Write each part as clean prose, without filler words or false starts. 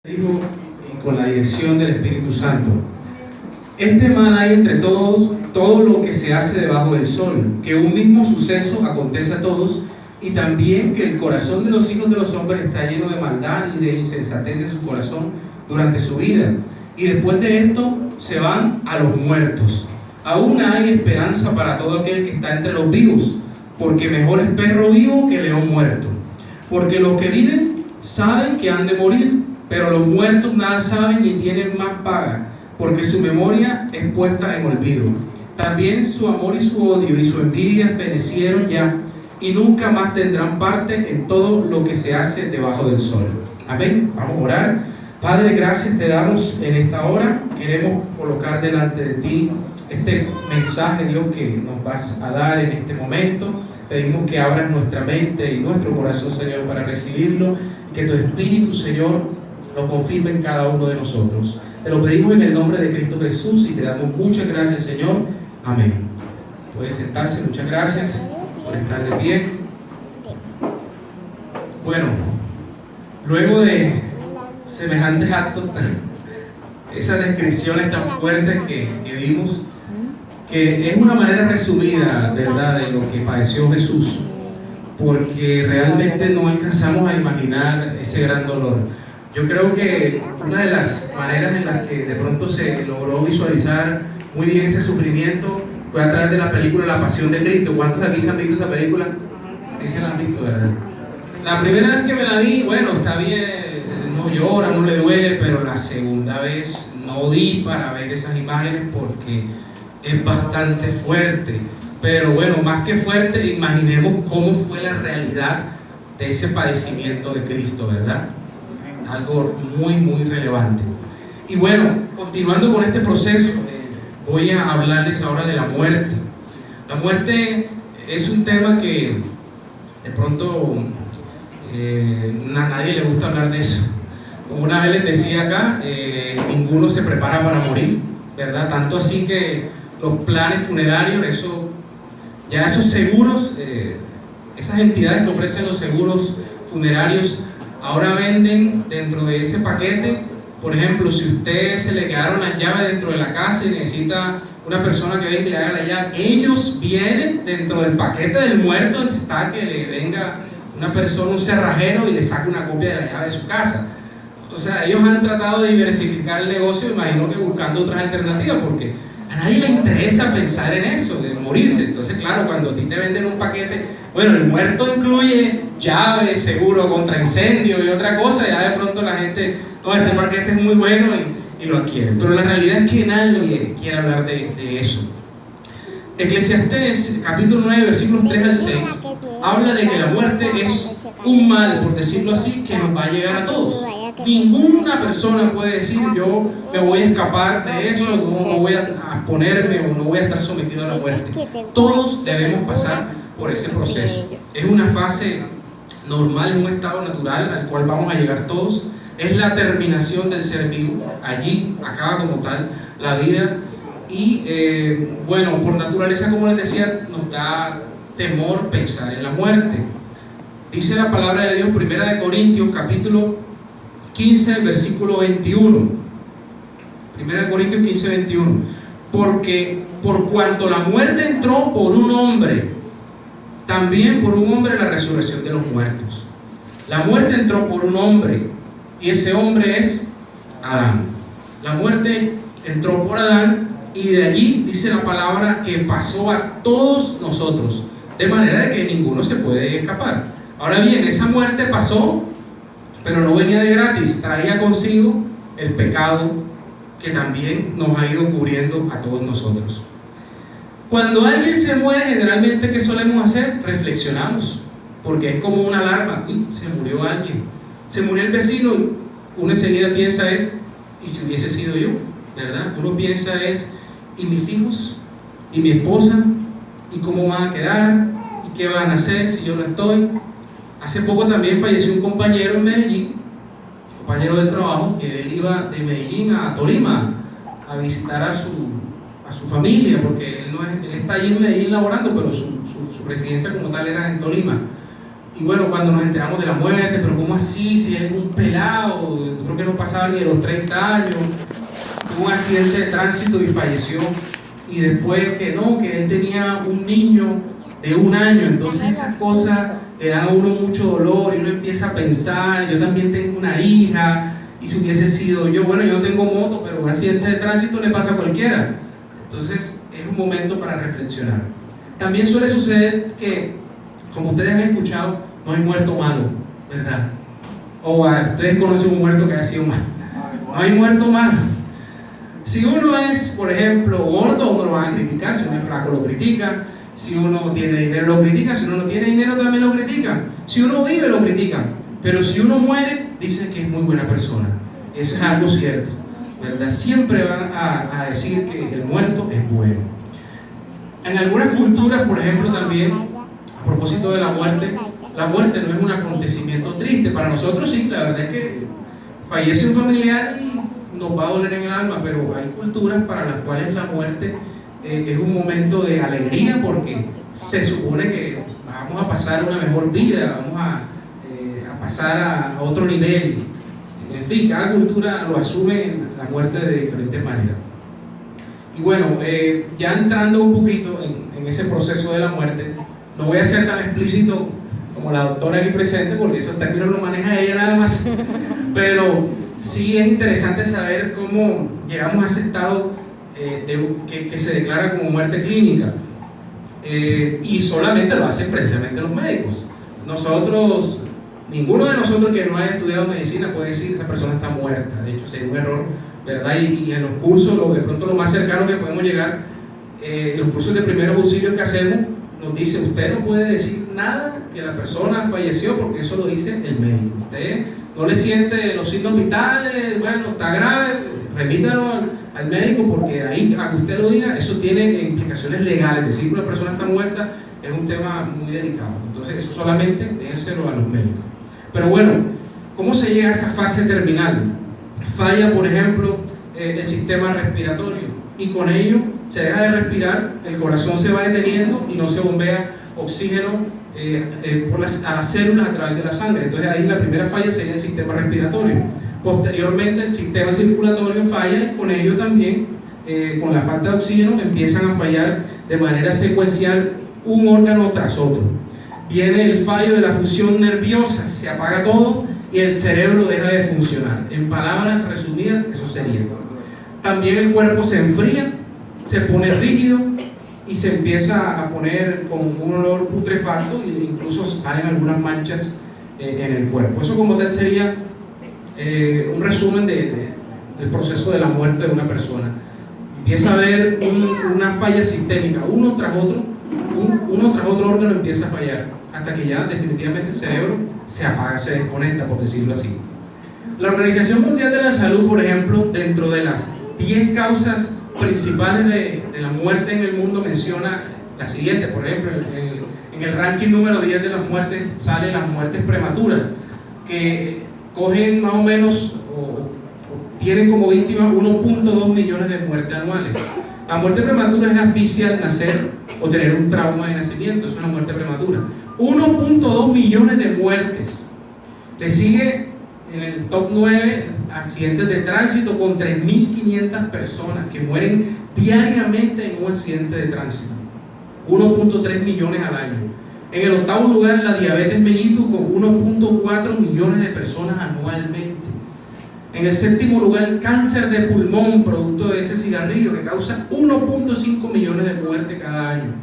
Hijo y con la dirección del Espíritu Santo. Este mal hay entre todos, todo lo que se hace debajo del sol, que un mismo suceso acontece a todos, y también que el corazón de los hijos de los hombres está lleno de maldad y de insensatez en su corazón durante su vida, y después de esto se van a los muertos. Aún hay esperanza para todo aquel que está entre los vivos, porque mejor es perro vivo que león muerto. Porque los que viven saben que han de morir, pero los muertos nada saben ni tienen más paga, porque su memoria es puesta en olvido. También su amor y su odio y su envidia fenecieron ya, y nunca más tendrán parte en todo lo que se hace debajo del sol. Amén. Vamos a orar. Padre, gracias te damos en esta hora. Queremos colocar delante de ti este mensaje, Dios, que nos vas a dar en este momento. Pedimos que abras nuestra mente y nuestro corazón, Señor, para recibirlo, y que tu Espíritu, Señor, lo confirme en cada uno de nosotros. Te lo pedimos en el nombre de Cristo Jesús y te damos muchas gracias, Señor. Amén. Puede sentarse. Muchas gracias por estar de pie. Bueno, luego de semejantes actos, esas descripciones tan fuertes que vimos, que es una manera resumida, ¿verdad?, de lo que padeció Jesús, porque realmente no alcanzamos a imaginar ese gran dolor. Yo creo que una de las maneras en las que de pronto se logró visualizar muy bien ese sufrimiento fue a través de la película La Pasión de Cristo. ¿Cuántos de aquí se han visto esa película? Sí, se la han visto, ¿verdad? La primera vez que me la vi, bueno, está bien, no llora, no le duele, pero la segunda vez no di para ver esas imágenes porque es bastante fuerte. Pero bueno, más que fuerte, imaginemos cómo fue la realidad de ese padecimiento de Cristo, ¿verdad? Algo muy, muy relevante. Y bueno, continuando con este proceso, voy a hablarles ahora de la muerte. La muerte es un tema que de pronto a nadie le gusta hablar de eso. Como una vez les decía acá, ninguno se prepara para morir, ¿verdad? Tanto así que los planes funerarios, esos seguros, esas entidades que ofrecen los seguros funerarios, ahora venden dentro de ese paquete. Por ejemplo, si usted se le quedaron las llaves dentro de la casa y necesita una persona que venga y le haga la llave, ellos vienen dentro del paquete del muerto, está que le venga una persona, un cerrajero, y le saque una copia de la llave de su casa. O sea, ellos han tratado de diversificar el negocio, imagino que buscando otras alternativas, porque a nadie le interesa pensar en eso, de morirse. Entonces, claro, cuando a ti te venden un paquete, bueno, el muerto incluye llave, seguro contra incendio y otra cosa, ya de pronto la gente, no, este paquete es muy bueno y lo adquieren. Pero la realidad es que nadie quiere hablar de eso. Eclesiastés capítulo 9, versículos 3 al 6, habla de que la muerte es un mal, por decirlo así, que nos va a llegar a todos. Ninguna persona puede decir, yo me voy a escapar de eso, no voy a ponerme o no voy a estar sometido a la muerte. Todos debemos pasar por ese proceso. Es una fase normal, es un estado natural al cual vamos a llegar todos. Es la terminación del ser vivo. Allí acaba como tal la vida. Y bueno, por naturaleza, como les decía, nos da temor pensar en la muerte. Dice la palabra de Dios, 1 Corintios capítulo 15, versículo 21. 1 Corintios 15, 21. Porque por cuanto la muerte entró por un hombre, también por un hombre la resurrección de los muertos. La muerte entró por un hombre, y ese hombre es Adán. La muerte entró por Adán, y de allí dice la palabra que pasó a todos nosotros, de manera de que ninguno se puede escapar. Ahora bien, esa muerte pasó, pero no venía de gratis, traía consigo el pecado que también nos ha ido cubriendo a todos nosotros. Cuando alguien se muere, generalmente, ¿qué solemos hacer? Reflexionamos, porque es como una alarma. Uy, se murió alguien, se murió el vecino, uno enseguida piensa ¿y si hubiese sido yo? ¿Verdad? Uno piensa ¿y mis hijos? ¿Y mi esposa? ¿Y cómo van a quedar? ¿Y qué van a hacer si yo no estoy? Hace poco también falleció un compañero en Medellín, compañero del trabajo, que él iba de Medellín a Tolima a visitar a su familia, porque él está allí en Medellín laborando, pero su residencia como tal era en Tolima. Y bueno, cuando nos enteramos de la muerte, pero ¿cómo así? Si él es un pelado, yo creo que no pasaba ni de los 30 años, tuvo un accidente de tránsito y falleció. Y después que no, que él tenía un niño de 1 año, entonces esas cosas le dan a uno mucho dolor y uno empieza a pensar, yo también tengo una hija, y si hubiese sido yo, bueno, yo no tengo moto, pero un accidente de tránsito le pasa a cualquiera. Entonces es un momento para reflexionar. También suele suceder que, como ustedes han escuchado, no hay muerto malo, ¿verdad? O ustedes conocen un muerto que haya sido malo. No hay muerto malo. Si uno es, por ejemplo, gordo, uno lo va a criticar. Si uno es flaco, lo critica. Si uno tiene dinero, lo critica. Si uno no tiene dinero, también lo critica. Si uno vive, lo critican. Pero si uno muere, dicen que es muy buena persona. Eso es algo cierto, ¿verdad? Siempre van a decir que el muerto es bueno. En algunas culturas, por ejemplo, también, a propósito de la muerte no es un acontecimiento triste. Para nosotros sí, la verdad es que fallece un familiar y nos va a doler en el alma, pero hay culturas para las cuales la muerte es un momento de alegría, porque se supone que vamos a pasar una mejor vida, vamos a pasar a otro nivel. En fin, cada cultura lo asume la muerte de diferentes maneras. Y bueno, ya entrando un poquito en ese proceso de la muerte, no voy a ser tan explícito como la doctora aquí presente, porque esos términos los maneja ella nada más, pero sí es interesante saber cómo llegamos a ese estado que se declara como muerte clínica, y solamente lo hacen precisamente los médicos. Ninguno de nosotros que no haya estudiado medicina puede decir que esa persona está muerta. De hecho, sería un error, ¿verdad? Y en los cursos, de pronto lo más cercano que podemos llegar, en los cursos de primeros auxilios que hacemos, nos dice: usted no puede decir nada que la persona falleció, porque eso lo dice el médico. Usted no le siente los signos vitales, bueno, está grave, remítalo al médico, porque ahí, a que usted lo diga, eso tiene implicaciones legales. Decir que una persona está muerta es un tema muy delicado. Entonces, eso solamente déjenselo a los médicos. Pero bueno, ¿cómo se llega a esa fase terminal? Falla, por ejemplo, el sistema respiratorio, y con ello se deja de respirar, el corazón se va deteniendo y no se bombea oxígeno a las células a través de la sangre. Entonces ahí la primera falla sería el sistema respiratorio. Posteriormente el sistema circulatorio falla, y con ello también, con la falta de oxígeno, empiezan a fallar de manera secuencial un órgano tras otro. Viene el fallo de la fusión nerviosa, se apaga todo y el cerebro deja de funcionar. En palabras resumidas, eso sería. También el cuerpo se enfría, se pone rígido y se empieza a poner con un olor putrefacto, e incluso salen algunas manchas en el cuerpo. Eso como tal sería un resumen del proceso de la muerte de una persona. Empieza a haber una falla sistémica, uno tras otro órgano empieza a fallar, hasta que ya definitivamente el cerebro se apaga, se desconecta, por decirlo así. La Organización Mundial de la Salud, por ejemplo, dentro de las 10 causas principales de la muerte en el mundo, menciona la siguiente. Por ejemplo, en el ranking número 10 de las muertes sale las muertes prematuras, que cogen más o menos o tienen como víctima 1.2 millones de muertes anuales. La muerte prematura es la asfixia al nacer o tener un trauma de nacimiento, es una muerte prematura. 1.2 millones de muertes. Le sigue en el top 9 accidentes de tránsito, con 3.500 personas que mueren diariamente en un accidente de tránsito. 1.3 millones al año. En el octavo lugar, la diabetes mellitus, con 1.4 millones de personas anualmente. En el séptimo lugar, el cáncer de pulmón, producto de ese cigarrillo, que causa 1.5 millones de muertes cada año.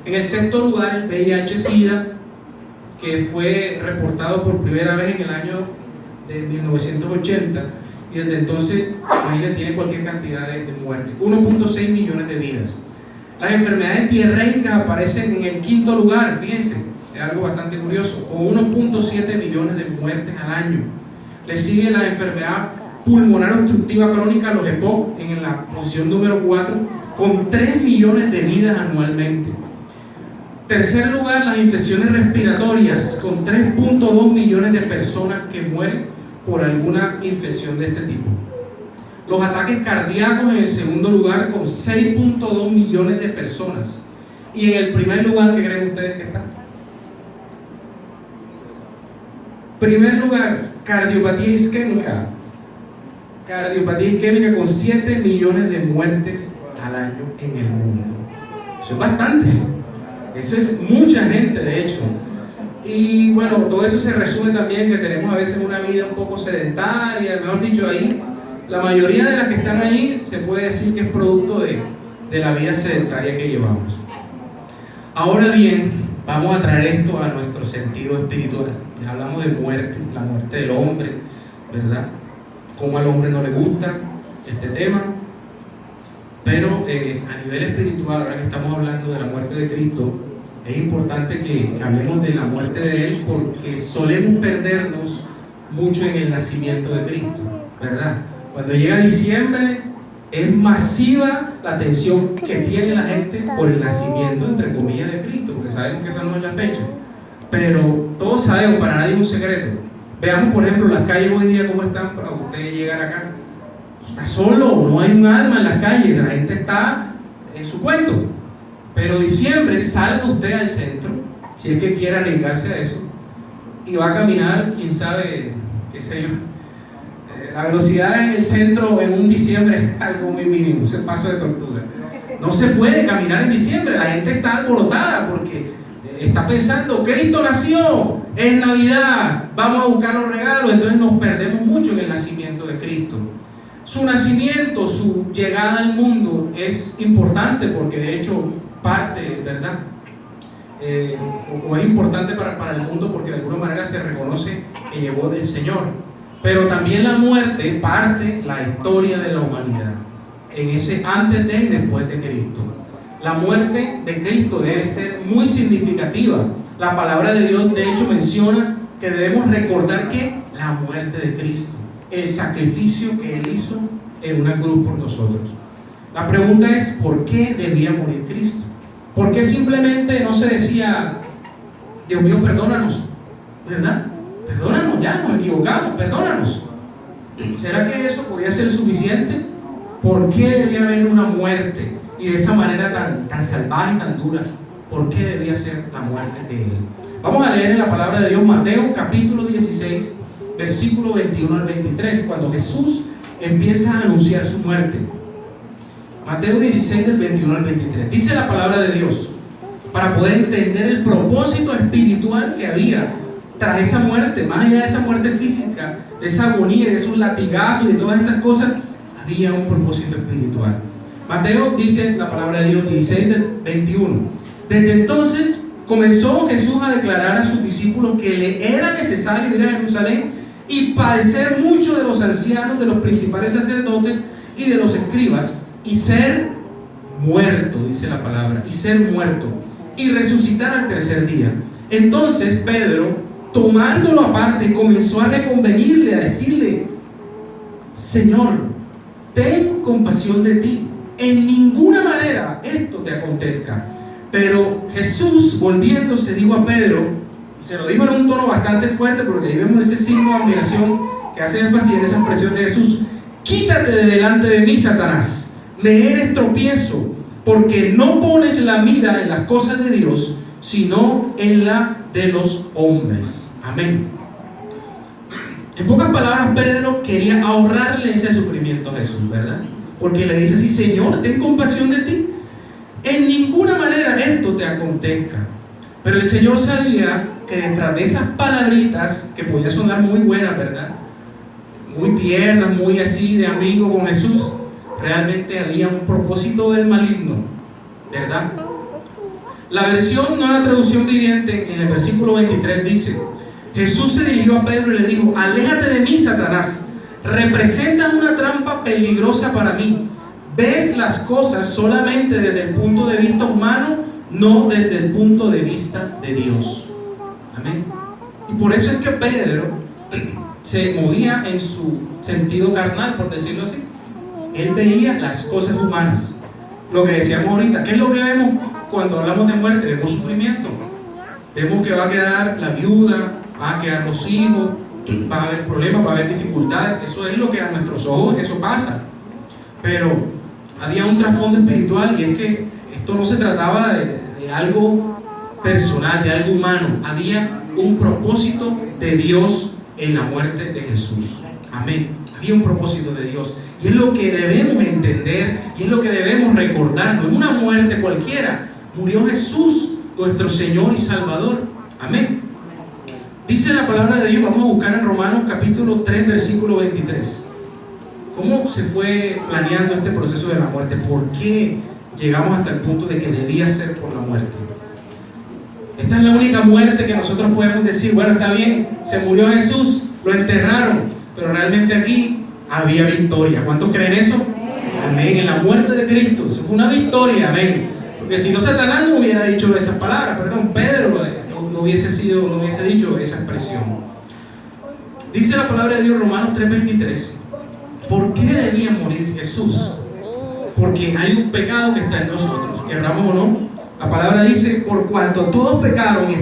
En el sexto lugar, el VIH-Sida, que fue reportado por primera vez en el año de 1980, y desde entonces ahí tiene cualquier cantidad de muertes. 1.6 millones de vidas. Las enfermedades diarreicas aparecen en el quinto lugar, fíjense, es algo bastante curioso, con 1.7 millones de muertes al año. Le sigue la enfermedad pulmonar obstructiva crónica, los EPOC, en la posición número 4, con 3 millones de vidas anualmente. Tercer lugar, las infecciones respiratorias, con 3.2 millones de personas que mueren por alguna infección de este tipo. Los ataques cardíacos en el segundo lugar, con 6.2 millones de personas. Y en el primer lugar, ¿qué creen ustedes que está? Primer lugar, cardiopatía isquémica. Cardiopatía isquémica con 7 millones de muertes al año en el mundo. Eso es bastante. Eso es mucha gente, de hecho. Y bueno, todo eso se resume también que tenemos a veces una vida un poco sedentaria. Mejor dicho, ahí la mayoría de las que están ahí se puede decir que es producto de la vida sedentaria que llevamos. Ahora bien, vamos a traer esto a nuestro sentido espiritual. Ya hablamos de muerte, la muerte del hombre, ¿verdad? Cómo al hombre no le gusta este tema. Pero a nivel espiritual, ahora que estamos hablando de la muerte de Cristo, es importante que hablemos de la muerte de Él, porque solemos perdernos mucho en el nacimiento de Cristo, ¿verdad? Cuando llega diciembre, es masiva la atención que tiene la gente por el nacimiento, entre comillas, de Cristo, porque sabemos que esa no es la fecha. Pero todos sabemos, para nadie es un secreto. Veamos, por ejemplo, las calles hoy día cómo están para usted llegar acá. Está solo, no hay un alma en las calles, la gente está en su cuento. Pero diciembre, salga usted al centro, si es que quiere arriesgarse a eso, y va a caminar, quién sabe, qué sé yo. La velocidad en el centro en un diciembre es algo muy mínimo, es el paso de tortuga. No se puede caminar en diciembre, la gente está alborotada porque está pensando, Cristo nació, es Navidad, vamos a buscar los regalos, entonces nos perdemos mucho en el nacimiento de Cristo. Su nacimiento, su llegada al mundo es importante porque de hecho parte, ¿verdad? O es importante para el mundo porque de alguna manera se reconoce que llegó del Señor. Pero también la muerte parte la historia de la humanidad, en ese antes de y después de Cristo. La muerte de Cristo debe ser muy significativa. La palabra de Dios de hecho menciona que debemos recordar que la muerte de Cristo, el sacrificio que Él hizo en una cruz por nosotros. La pregunta es, ¿por qué debía morir Cristo? ¿Por qué simplemente no se decía, Dios mío, perdónanos? ¿Verdad? Perdónanos, ya nos equivocamos, perdónanos. ¿Será que eso podía ser suficiente? ¿Por qué debía haber una muerte? Y de esa manera tan salvaje y tan dura, ¿por qué debía ser la muerte de Él? Vamos a leer en la palabra de Dios Mateo capítulo 16, versículo 21 al 23, cuando Jesús empieza a anunciar su muerte. Mateo 16, del 21 al 23. Dice la palabra de Dios, para poder entender el propósito espiritual que había tras esa muerte, más allá de esa muerte física, de esa agonía, de esos latigazos y de todas estas cosas, había un propósito espiritual. Mateo dice, la palabra de Dios, 16 del 21. Desde entonces comenzó Jesús a declarar a sus discípulos que le era necesario ir a Jerusalén y padecer mucho de los ancianos, de los principales sacerdotes y de los escribas, y ser muerto, dice la palabra, y ser muerto, y resucitar al tercer día. Entonces Pedro, tomándolo aparte, comenzó a reconvenirle, a decirle, Señor, ten compasión de ti, en ninguna manera esto te acontezca. Pero Jesús, volviéndose, dijo a Pedro, y se lo dijo en un tono bastante fuerte, porque ahí vemos ese signo de admiración que hace énfasis en esa expresión de Jesús: quítate de delante de mí, Satanás, me eres tropiezo, porque no pones la mira en las cosas de Dios, sino en la de los hombres. Amén. En pocas palabras, Pedro quería ahorrarle ese sufrimiento a Jesús, ¿verdad? Porque le dice así: Señor, ten compasión de ti, en ninguna manera esto te acontezca. Pero el Señor sabía que detrás de esas palabritas, que podían sonar muy buenas, ¿verdad?, muy tiernas, muy así de amigo con Jesús, realmente había un propósito del maligno, ¿verdad? La versión Nueva Traducción Viviente, en el versículo 23 dice: Jesús se dirigió a Pedro y le dijo: aléjate de mí, Satanás, representas una trampa peligrosa para mí. Ves las cosas solamente desde el punto de vista humano, no desde el punto de vista de Dios. Amén. Y por eso es que Pedro se movía en su sentido carnal, por decirlo así. Él veía las cosas humanas. Lo que decíamos ahorita, ¿qué es lo que vemos cuando hablamos de muerte? Vemos sufrimiento. Vemos que va a quedar la viuda, van a quedar los hijos, va a haber problemas, va a haber dificultades. Eso es lo que a nuestros ojos eso pasa. Pero había un trasfondo espiritual, y es que esto no se trataba de algo personal, de algo humano. Había un propósito de Dios en la muerte de Jesús. Amén. Había un propósito de Dios. Y es lo que debemos entender y es lo que debemos recordar. No es una muerte cualquiera. Murió Jesús, nuestro Señor y Salvador. Amén. Dice la palabra de Dios, vamos a buscar en Romanos capítulo 3, versículo 23. ¿Cómo se fue planeando este proceso de la muerte? ¿Por qué llegamos hasta el punto de que debía ser por la muerte? Esta es la única muerte que nosotros podemos decir, bueno, está bien, se murió Jesús, lo enterraron, pero realmente aquí había victoria. ¿Cuántos creen eso? Amén. En la muerte de Cristo, eso fue una victoria, amén. Porque si no, Satanás no hubiera dicho esas palabras, perdón, Pedro no hubiese dicho esa expresión. Dice la palabra de Dios, Romanos 3:23. ¿Por qué debía morir Jesús? Porque hay un pecado que está en nosotros, querramos o no. La palabra dice, por cuanto todos pecaron y